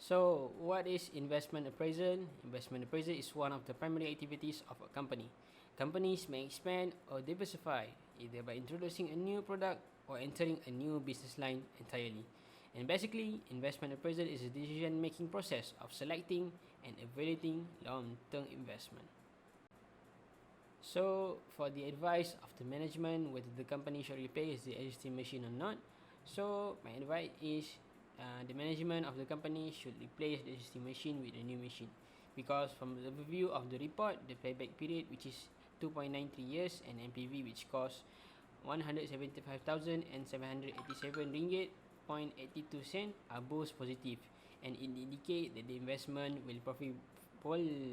So, what is investment appraisal? Investment appraisal is one of the primary activities of a company. Companies may expand or diversify either by introducing a new product or entering a new business line entirely. And basically, investment appraisal is a decision making process of selecting and evaluating long term investment. So, for the advice of the management whether the company should replace the existing machine or not, so my advice is the management of the company should replace the existing machine with a new machine, because from the overview of the report, the payback period, which is 2.93 years, and MPV, which costs 175,787 ringgit 0.82 cent, are both positive, and it indicate that the investment will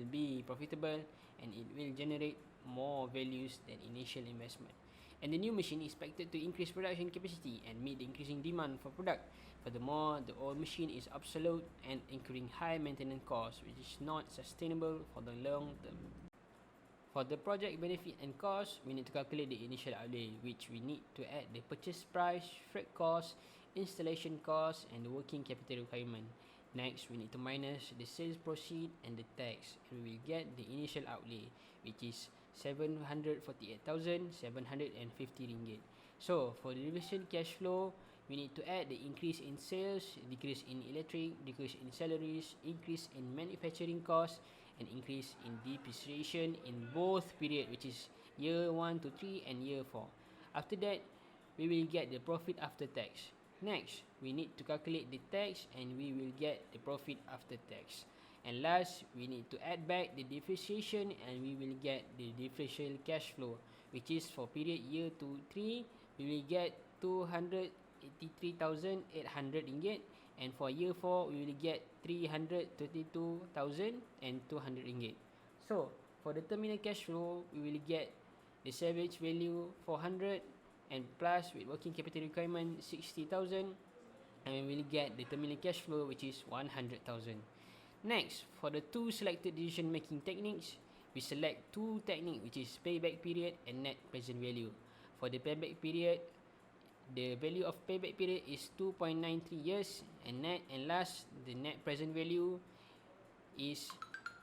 be profitable and it will generate more values than initial investment. And the new machine is expected to increase production capacity and meet the increasing demand for product. Furthermore, the old machine is obsolete and incurring high maintenance costs, which is not sustainable for the long term. For the project benefit and cost, we need to calculate the initial outlay, which we need to add the purchase price, freight cost, installation cost, and the working capital requirement. Next, we need to minus the sales proceed and the tax, and we will get the initial outlay, which is 748,750 ringgit. So, for the revision cash flow, we need to add the increase in sales, decrease in electric, decrease in salaries, increase in manufacturing costs, and increase in depreciation in both period, which is year 1 to 3 and year 4. After that, we will get the profit after tax. Next, we need to calculate the tax and we will get the profit after tax. And last, we need to add back the depreciation and we will get the differential cash flow, which is for period year 2 3, we will get 283,800 ringgit, and for year 4 we will get 332,200 ringgit. So, for the terminal cash flow, we will get the salvage value 400 and plus with working capital requirement 60,000, and we will get the terminal cash flow, which is 100,000. Next, for the two selected decision making techniques, we select two techniques, which is payback period and net present value. For the payback period, the value of payback period is 2.93 years, and last, the net present value is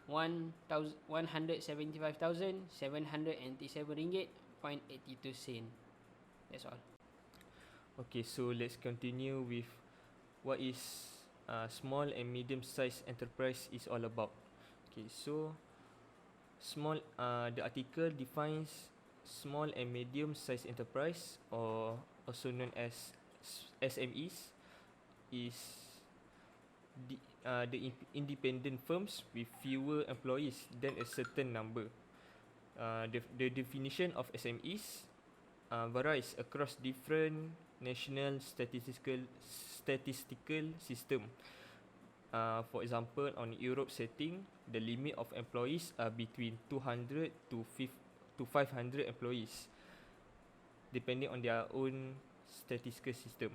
175,787 ringgit 0.82 cent. That's all. Okay, so let's continue with what is small and medium sized enterprise is all about. Okay, so the article defines small and medium sized enterprise, or also known as SMEs, is the independent firms with fewer employees than a certain number. The definition of SMEs varies across different national statistical system. For example, on Europe setting, the limit of employees are between 200 to 500 employees, depending on their own statistical system.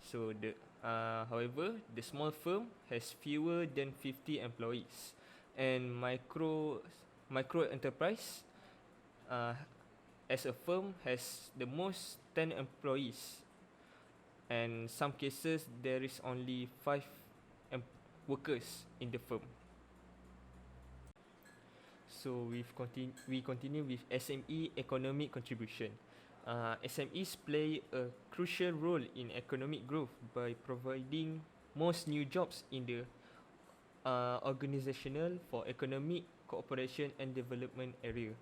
So however, the small firm has fewer than 50 employees, and micro enterprise as a firm has the most 10 employees, and some cases there is only 5 workers in the firm. So we continue with SME economic contribution. SMEs play a crucial role in economic growth by providing most new jobs in the organizational for economic cooperation and development area.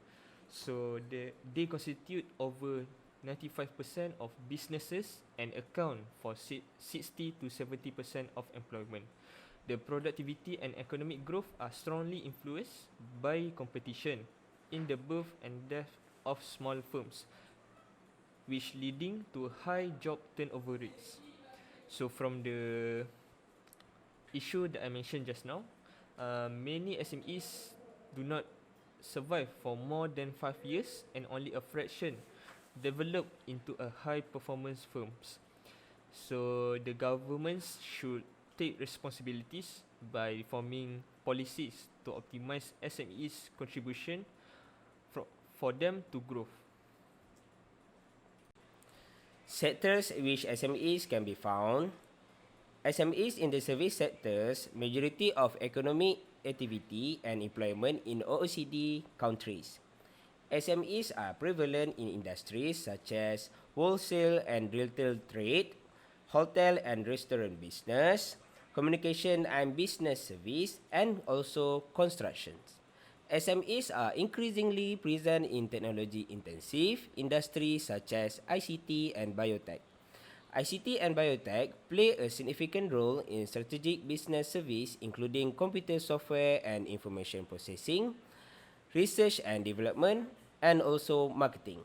So they constitute over 95% of businesses and account for 60 to 70% of employment. The productivity and economic growth are strongly influenced by competition in the birth and death of small firms, which leading to high job turnover rates. So from the issue that I mentioned just now, many SMEs do not survive for more than 5 years, and only a fraction develop into a high performance firms. So the governments should take responsibilities by forming policies to optimize SMEs contribution for them to growth. Sectors in which SMEs can be found: SMEs in the service sectors, majority of economic activity and employment in OECD countries. SMEs are prevalent in industries such as wholesale and retail trade, hotel and restaurant business, communication and business service, and also construction. SMEs are increasingly present in technology-intensive industries such as ICT and biotech. ICT and biotech play a significant role in strategic business service including computer software and information processing, research and development, and also marketing.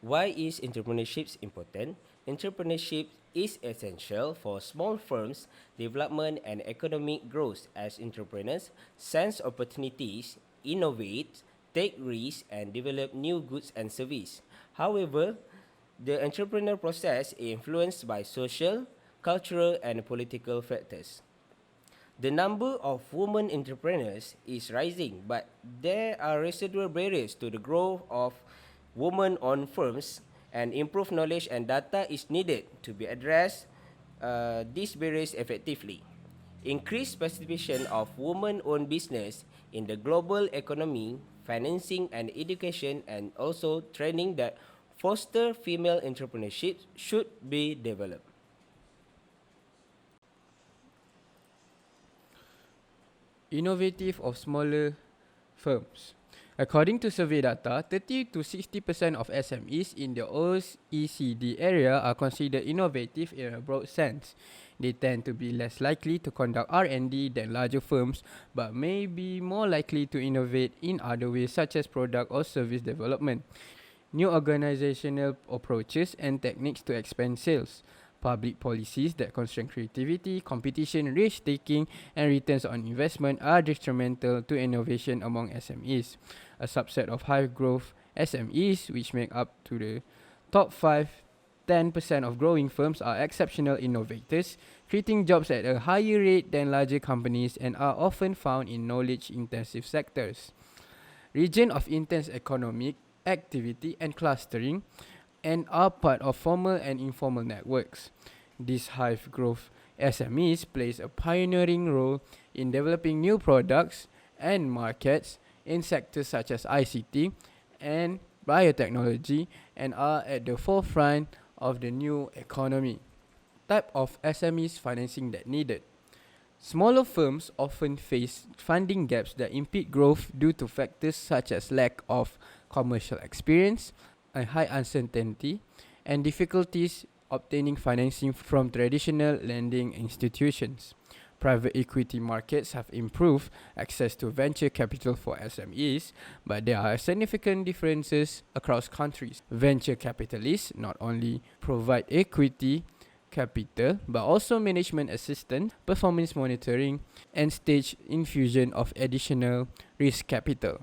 Why is entrepreneurship important? Entrepreneurship is essential for small firms' development and economic growth as entrepreneurs sense opportunities, innovate, take risks, and develop new goods and services. However, the entrepreneurial process is influenced by social, cultural, and political factors. The number of women entrepreneurs is rising, but there are residual barriers to the growth of women-owned firms, and improved knowledge and data is needed to be addressed these barriers effectively. Increased participation of women-owned business in the global economy, financing and education, and also training that foster female entrepreneurship should be developed. Innovative of smaller firms. According to survey data, 30 to 60% of SMEs in the OECD area are considered innovative in a broad sense. They tend to be less likely to conduct R&D than larger firms, but may be more likely to innovate in other ways such as product or service development, new organizational approaches and techniques to expand sales, public policies that constrain creativity, competition, risk-taking, and returns on investment are detrimental to innovation among SMEs. A subset of high-growth SMEs, which make up to the top 10% of growing firms, are exceptional innovators, creating jobs at a higher rate than larger companies and are often found in knowledge-intensive sectors. Region of intense economic activity and clustering and are part of formal and informal networks. These high-growth SMEs plays a pioneering role in developing new products and markets in sectors such as ICT and biotechnology and are at the forefront of the new economy. Type of SMEs financing that needed. Smaller firms often face funding gaps that impede growth due to factors such as lack of commercial experience, a high uncertainty, and difficulties obtaining financing from traditional lending institutions. Private equity markets have improved access to venture capital for SMEs, but there are significant differences across countries. Venture capitalists not only provide equity capital, but also management assistance, performance monitoring, and stage infusion of additional risk capital.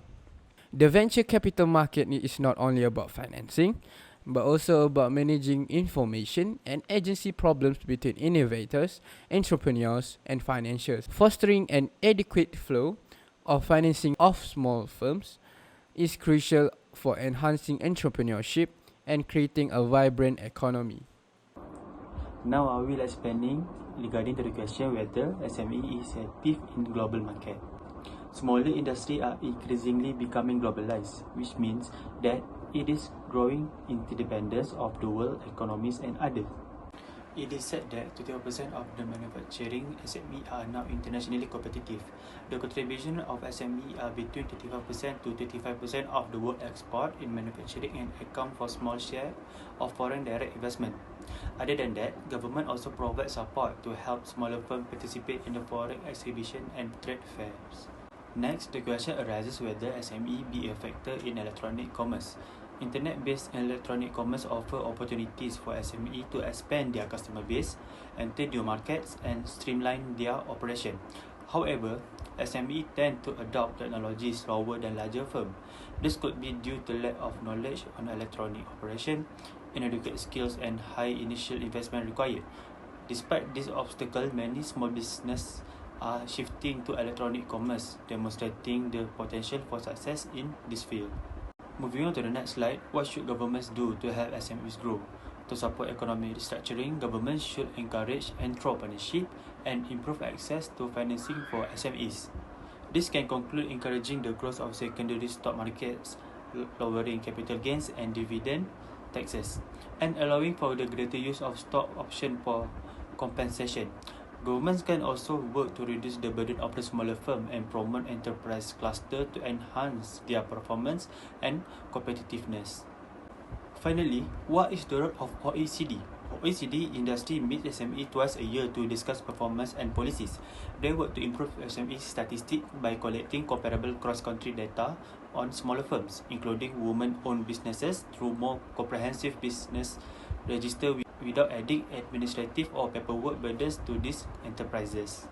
The venture capital market is not only about financing, but also about managing information and agency problems between innovators, entrepreneurs, and financiers. Fostering an adequate flow of financing of small firms is crucial for enhancing entrepreneurship and creating a vibrant economy. Now I will expanding regarding to the question whether SME is active in global market. Smaller industry are increasingly becoming globalized, which means that it is growing interdependence of the world economies and others. It is said that 21% of the manufacturing SME are now internationally competitive. The contribution of SME are between 35% to 35% of the world export in manufacturing and account for small share of foreign direct investment. Other than that, government also provides support to help smaller firms participate in the foreign exhibition and trade fairs. Next, the question arises whether SME be a factor in electronic commerce. Internet-based electronic commerce offer opportunities for SME to expand their customer base, enter new markets, and streamline their operation. However, SME tend to adopt technology slower than larger firms. This could be due to lack of knowledge on electronic operation, inadequate skills, and high initial investment required. Despite this obstacle, many small businesses are shifting to electronic commerce, demonstrating the potential for success in this field. Moving on to the next slide, what should governments do to help SMEs grow? To support economic restructuring, government should encourage entrepreneurship and improve access to financing for SMEs. This can conclude encouraging the growth of secondary stock markets, lowering capital gains and dividend taxes, and allowing for the greater use of stock option for compensation. Governments can also work to reduce the burden of the smaller firm and promote enterprise cluster to enhance their performance and competitiveness. Finally, what is the role of OECD? OECD industry meets SME twice a year to discuss performance and policies. They work to improve SME statistics by collecting comparable cross-country data on smaller firms, including women-owned businesses, through more comprehensive business register without adding administrative or paperwork burdens to these enterprises.